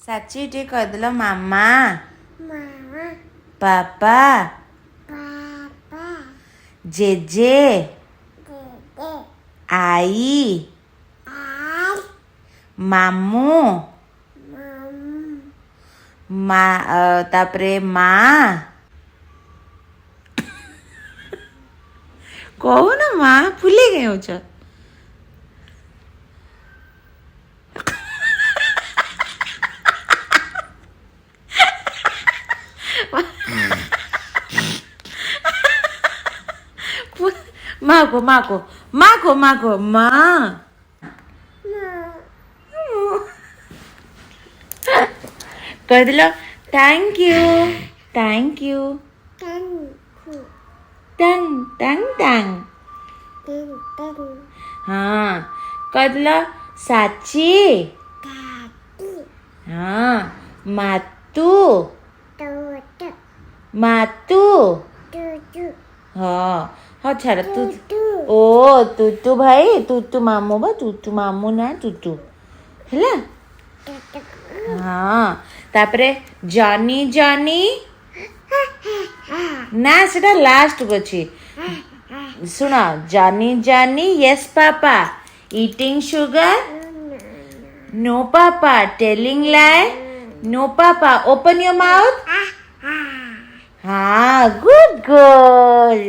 ସାଚିଟି କହିଦେଲ ମାମା Mama, ବାପା Papa, ଜେଜେ Dede, ଆଈ I, ମାମୁଁ Mom, ତାପରେ ମା କହୁନ ମା ଭୁଲି ଯାଉଛ ମାକୁ ମା କହିଦେଲ ଥ୍ୟାଙ୍କ ୟୁ Tanku, ଟାଙ୍ଗ ଟାଙ୍ଗ ଟାଙ୍ଗ Tanku, ହଁ କହିଦେଲ ସାଚି Kaki, ହଁ ମାତୁ Tutu, ମାତୁ Tutu, ହଁ ହଁ ଛାଡ଼ ତୁ Tutu, ଓ ତୁତୁ ଭାଇ ତୁତୁ ମାମୁଁ ବା ତୁତୁ ମାମୁଁ ନା ତୁତୁ ହେଲା Tutu, ହଁ ତାପରେ ଜନି ଜନି ନା ସେଟା ଲାଷ୍ଟକୁ ଅଛି ଶୁଣ Johnny Johnny yes papa eating sugar no papa telling lies no papa open your mouth हाँ गुड गर्ल